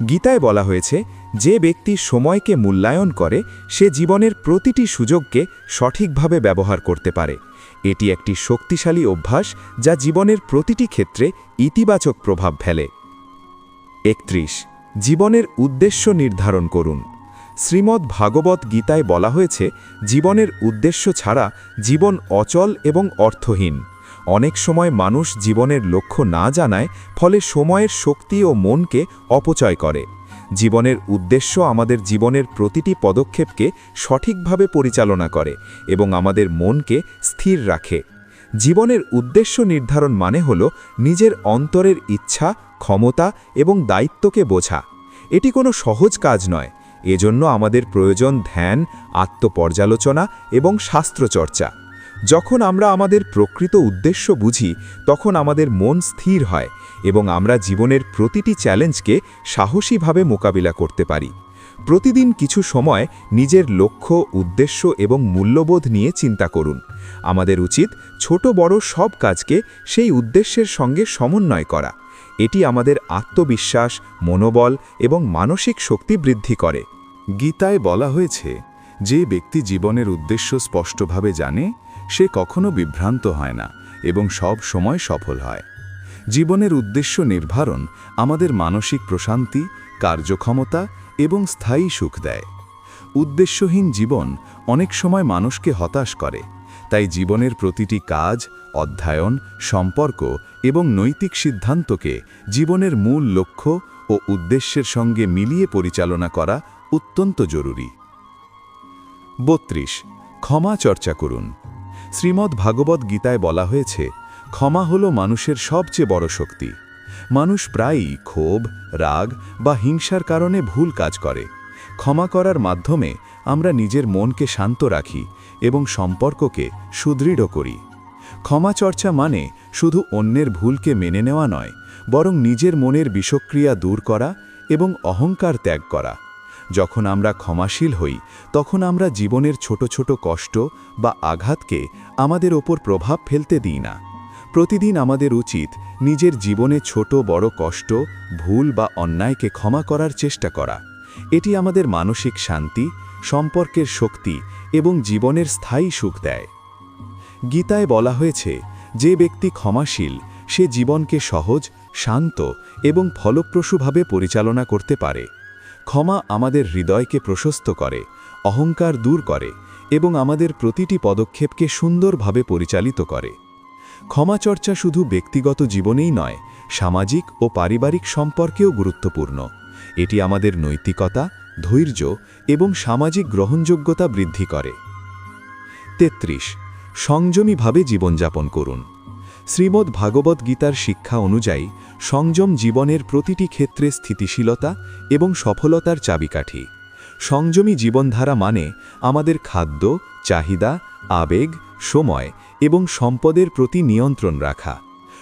গীতায় বলা হয়েছে, যে ব্যক্তি সময়কে মূল্যায়ন করে সে জীবনের প্রতিটি সুযোগকে সঠিকভাবে ব্যবহার করতে পারে। এটি একটি শক্তিশালী অভ্যাস যা জীবনের প্রতিটি ক্ষেত্রে ইতিবাচক প্রভাব ফেলে। 31 জীবনের উদ্দেশ্য নির্ধারণ করুন। শ্রীমদ্ ভাগবত গীতায় বলা হয়েছে, জীবনের উদ্দেশ্য ছাড়া জীবন অচল এবং অর্থহীন। অনেক সময় মানুষ জীবনের লক্ষ্য না জানায়, ফলে সময়ের শক্তি ও মনকে অপচয় করে। জীবনের উদ্দেশ্য আমাদের জীবনের প্রতিটি পদক্ষেপকে সঠিকভাবে পরিচালনা করে এবং আমাদের মনকে স্থির রাখে। জীবনের উদ্দেশ্য নির্ধারণ মানে হল নিজের অন্তরের ইচ্ছা, ক্ষমতা এবং দায়িত্বকে বোঝা। এটি কোনো সহজ কাজ নয়। এজন্য আমাদের প্রয়োজন ধ্যান, আত্মপর্যালোচনা এবং শাস্ত্রচর্চা। যখন আমরা আমাদের প্রকৃত উদ্দেশ্য বুঝি তখন আমাদের মন স্থির হয় এবং আমরা জীবনের প্রতিটি চ্যালেঞ্জকে সাহসীভাবে মোকাবিলা করতে পারি। প্রতিদিন কিছু সময় নিজের লক্ষ্য, উদ্দেশ্য এবং মূল্যবোধ নিয়ে চিন্তা করুন। আমাদের উচিত ছোট বড় সব কাজকে সেই উদ্দেশ্যের সঙ্গে সমন্বয় করা। এটি আমাদের আত্মবিশ্বাস, মনোবল এবং মানসিক শক্তি বৃদ্ধি করে। গীতায় বলা হয়েছে, যে ব্যক্তি জীবনের উদ্দেশ্য স্পষ্টভাবে জানে সে কখনো বিভ্রান্ত হয় না এবং সব সময় সফল হয়। জীবনের উদ্দেশ্য নির্ধারণ আমাদের মানসিক প্রশান্তি, কার্যক্ষমতা এবং স্থায়ী সুখ দেয়। উদ্দেশ্যহীন জীবন অনেক সময় মানুষকে হতাশ করে। তাই জীবনের প্রতিটি কাজ, অধ্যয়ন, সম্পর্ক এবং নৈতিক সিদ্ধান্তকে জীবনের মূল লক্ষ্য ও উদ্দেশ্যের সঙ্গে মিলিয়ে পরিচালনা করা অত্যন্ত জরুরি। 32 ক্ষমা চর্চা করুন। শ্রীমদ্ ভাগবত গীতায় বলা হয়েছে, ক্ষমা হল মানুষের সবচেয়ে বড় শক্তি। মানুষ প্রায়ই ক্ষোভ, রাগ বা হিংসার কারণে ভুল কাজ করে। ক্ষমা করার মাধ্যমে আমরা নিজের মনকে শান্ত রাখি এবং সম্পর্ককে সুদৃঢ় করি। ক্ষমা চর্চা মানে শুধু অন্যের ভুলকে মেনে নেওয়া নয়, বরং নিজের মনের বিষক্রিয়া দূর করা এবং অহংকার ত্যাগ করা। যখন আমরা ক্ষমাশীল হই তখন আমরা জীবনের ছোট ছোট কষ্ট বা আঘাতকে আমাদের ওপর প্রভাব ফেলতে দিই না। প্রতিদিন আমাদের উচিত নিজের জীবনে ছোট বড় কষ্ট, ভুল বা অন্যায়কে ক্ষমা করার চেষ্টা করা। এটি আমাদের মানসিক শান্তি, সম্পর্কের শক্তি এবং জীবনের স্থায়ী সুখ দেয়। গীতায় বলা হয়েছে, যে ব্যক্তি ক্ষমাশীল সে জীবনকে সহজ, শান্ত এবং ফলপ্রসূভাবে পরিচালনা করতে পারে। ক্ষমা আমাদের হৃদয়কে প্রশস্ত করে, অহংকার দূর করে এবং আমাদের প্রতিটি পদক্ষেপকে সুন্দরভাবে পরিচালিত করে। ক্ষমাচর্চা শুধু ব্যক্তিগত জীবনেই নয়, সামাজিক ও পারিবারিক সম্পর্কেও গুরুত্বপূর্ণ। এটি আমাদের নৈতিকতা, ধৈর্য এবং সামাজিক গ্রহণযোগ্যতা বৃদ্ধি করে। 33 সংযমীভাবে জীবনযাপন করুন। শ্রীমদ্ ভাগবত গীতার শিক্ষা অনুযায়ী সংযম জীবনের প্রতিটি ক্ষেত্রে স্থিতিশীলতা এবং সফলতার চাবিকাঠি। সংযমী জীবনধারা মানে আমাদের খাদ্য, চাহিদা, আবেগ, সময় এবং সম্পদের প্রতি নিয়ন্ত্রণ রাখা।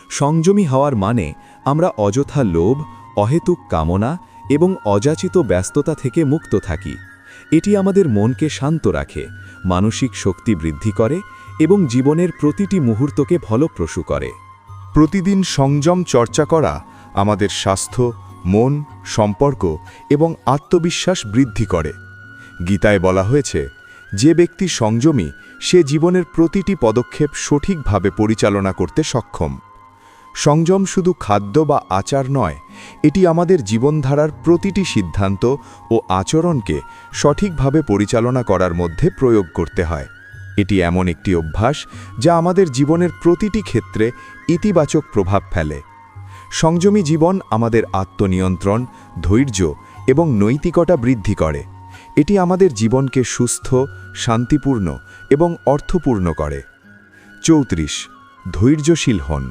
সংযমী হওয়ার মানে আমরা অযথা লোভ, অহেতুক কামনা এবং অযাচিত ব্যস্ততা থেকে মুক্ত থাকি। এটি আমাদের মনকে শান্ত রাখে, মানসিক শক্তি বৃদ্ধি করে এবং জীবনের প্রতিটি মুহূর্তকে ফলপ্রসূ করে। প্রতিদিন সংযম চর্চা করা আমাদের স্বাস্থ্য, মন, সম্পর্ক এবং আত্মবিশ্বাস বৃদ্ধি করে। গীতায় বলা হয়েছে, যে ব্যক্তি সংযমী সে জীবনের প্রতিটি পদক্ষেপ সঠিকভাবে পরিচালনা করতে সক্ষম। সংযম শুধু খাদ্য বা আচার নয়, এটি আমাদের জীবনধারার প্রতিটি সিদ্ধান্ত ও আচরণকে সঠিকভাবে পরিচালনা করার মধ্যে প্রয়োগ করতে হয়। এটি এমন একটি অভ্যাস যা আমাদের জীবনের প্রতিটি ক্ষেত্রে ইতিবাচক প্রভাব ফেলে। সংযমী জীবন আমাদের আত্মনিয়ন্ত্রণ, ধৈর্য এবং নৈতিকতা বৃদ্ধি করে। এটি আমাদের জীবনকে সুস্থ, শান্তিপূর্ণ এবং অর্থপূর্ণ করে। 34. ধৈর্যশীল হন।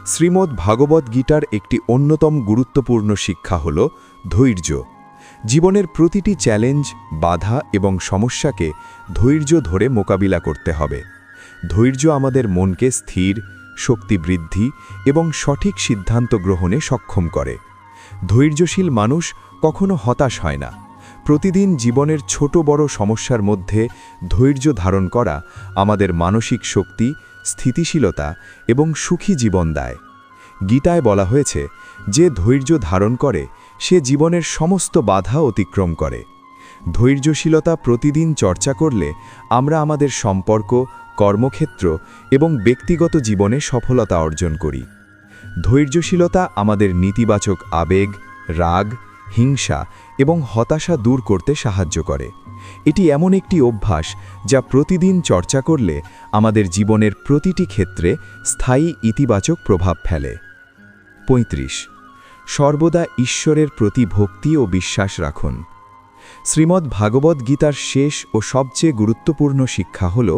শ্রীমদ্ ভাগবত গীতার একটি অন্যতম গুরুত্বপূর্ণ শিক্ষা হল ধৈর্য। জীবনের প্রতিটি চ্যালেঞ্জ, বাধা এবং সমস্যাকে ধৈর্য ধরে মোকাবিলা করতে হবে। ধৈর্য আমাদের মনকে স্থির, শক্তি বৃদ্ধি এবং সঠিক সিদ্ধান্ত গ্রহণে সক্ষম করে। ধৈর্যশীল মানুষ কখনো হতাশ হয় না। প্রতিদিন জীবনের ছোট বড় সমস্যার মধ্যে ধৈর্য ধারণ করা আমাদের মানসিক শক্তি, স্থিতিশীলতা এবং সুখী জীবন দেয়। গীতায় বলা হয়েছে, যে ধৈর্য ধারণ করে সে জীবনের সমস্ত বাধা অতিক্রম করে। ধৈর্যশীলতা প্রতিদিন চর্চা করলে আমরা আমাদের সম্পর্ক, কর্মক্ষেত্র এবং ব্যক্তিগত জীবনে সফলতা অর্জন করি। ধৈর্যশীলতা আমাদের নেতিবাচক আবেগ, রাগ, হিংসা এবং হতাশা দূর করতে সাহায্য করে। এটি এমন একটি অভ্যাস যা প্রতিদিন চর্চা করলে আমাদের জীবনের প্রতিটি ক্ষেত্রে স্থায়ী ইতিবাচক প্রভাব ফেলে। 35. সর্বদা ঈশ্বরের প্রতি ভক্তি ও বিশ্বাস রাখুন। শ্রীমদ্ ভাগবত গীতার শেষ ও সবচেয়ে গুরুত্বপূর্ণ শিক্ষা হল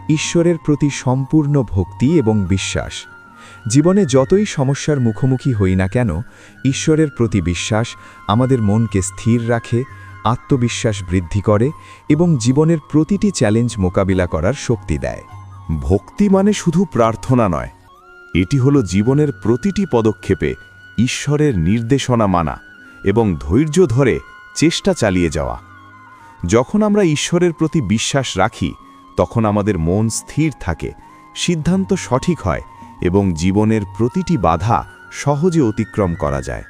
ঈশ্বরের প্রতি সম্পূর্ণ ভক্তি এবং বিশ্বাস। জীবনে যতই সমস্যার মুখোমুখি হই না কেন, ঈশ্বরের প্রতি বিশ্বাস আমাদের মনকে স্থির রাখে, আত্মবিশ্বাস বৃদ্ধি করে এবং জীবনের প্রতিটি চ্যালেঞ্জ মোকাবিলা করার শক্তি দেয়। ভক্তি মানে শুধু প্রার্থনা নয়, এটি হলো জীবনের প্রতিটি পদক্ষেপে ঈশ্বরের নির্দেশনা মানা এবং ধৈর্য ধরে চেষ্টা চালিয়ে যাওয়া। যখন আমরা ঈশ্বরের প্রতি বিশ্বাস রাখি, তখন আমাদের মন স্থির থাকে, সিদ্ধান্ত সঠিক হয় এবং জীবনের প্রতিটি বাধা সহজে অতিক্রম করা যায়।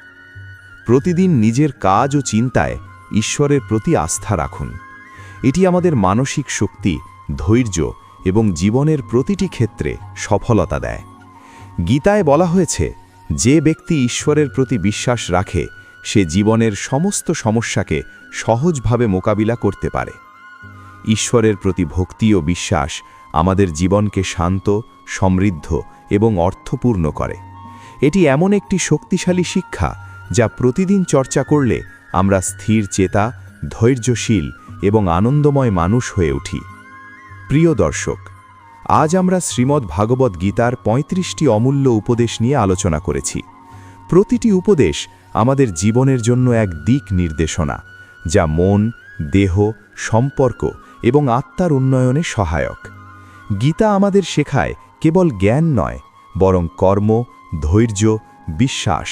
প্রতিদিন নিজের কাজ ও চিন্তায় ঈশ্বরের প্রতি আস্থা রাখুন। এটি আমাদের মানসিক শক্তি, ধৈর্য এবং জীবনের প্রতিটি ক্ষেত্রে সফলতা দেয়। গীতায় বলা হয়েছে, যে ব্যক্তি ঈশ্বরের প্রতি বিশ্বাস রাখে সে জীবনের সমস্ত সমস্যাকে সহজভাবে মোকাবিলা করতে পারে। ঈশ্বরের প্রতি ভক্তি ও বিশ্বাস আমাদের জীবনকে শান্ত, সমৃদ্ধ এবং অর্থপূর্ণ করে। এটি এমন একটি শক্তিশালী শিক্ষা যা প্রতিদিন চর্চা করলে আমরা স্থির চেতা, ধৈর্যশীল এবং আনন্দময় মানুষ হয়ে উঠি। প্রিয় দর্শক, আজ আমরা শ্রীমদ্ ভাগবত গীতার 35টি অমূল্য উপদেশ নিয়ে আলোচনা করেছি। প্রতিটি উপদেশ আমাদের জীবনের জন্য এক দিক নির্দেশনা, যা মন, দেহ, সম্পর্ক এবং আত্মার উন্নয়নে সহায়ক। গীতা আমাদের শেখায় কেবল জ্ঞান নয়, বরং কর্ম, ধৈর্য, বিশ্বাস,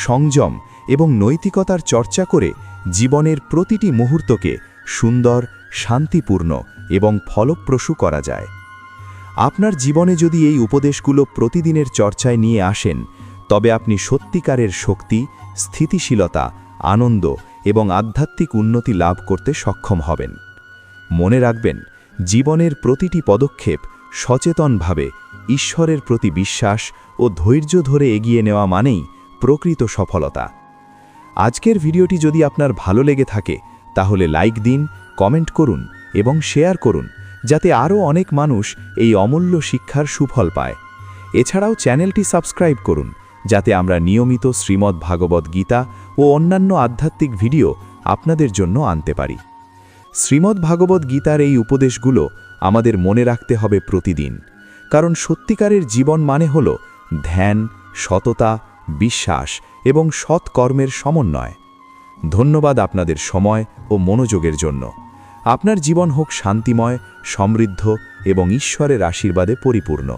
সংযম এবং নৈতিকতার চর্চা করে জীবনের প্রতিটি মুহূর্তকে সুন্দর, শান্তিপূর্ণ এবং ফলপ্রসূ করা যায়। আপনার জীবনে যদি এই উপদেশগুলো প্রতিদিনের চর্চায় নিয়ে আসেন, তবে আপনি সত্যিকারের শক্তি, স্থিতিশীলতা, আনন্দ এবং আধ্যাত্মিক উন্নতি লাভ করতে সক্ষম হবেন। মনে রাখবেন, জীবনের প্রতিটি পদক্ষেপ সচেতনভাবে ঈশ্বরের প্রতি বিশ্বাস ও ধৈর্য ধরে এগিয়ে নেওয়া মানেই প্রকৃত সফলতা। আজকের ভিডিওটি যদি আপনার ভালো লেগে থাকে, তাহলে লাইক দিন, কমেন্ট করুন এবং শেয়ার করুন, যাতে আরও অনেক মানুষ এই অমূল্য শিক্ষার সুফল পায়। এছাড়াও চ্যানেলটি সাবস্ক্রাইব করুন, যাতে আমরা নিয়মিত শ্রীমদ্ ভাগবত গীতা ও অন্যান্য আধ্যাত্মিক ভিডিও আপনাদের জন্য আনতে পারি। শ্রীমদ্ ভাগবত গীতার এই উপদেশগুলো আমাদের মনে রাখতে হবে প্রতিদিন, কারণ সত্যিকারের জীবন মানে হল ধ্যান, সততা, বিশ্বাস এবং সৎ কর্মের সমন্বয়। ধন্যবাদ আপনাদের সময় ও মনোযোগের জন্য। আপনার জীবন হোক শান্তিময়, সমৃদ্ধ এবং ঈশ্বরের আশীর্বাদে পরিপূর্ণ।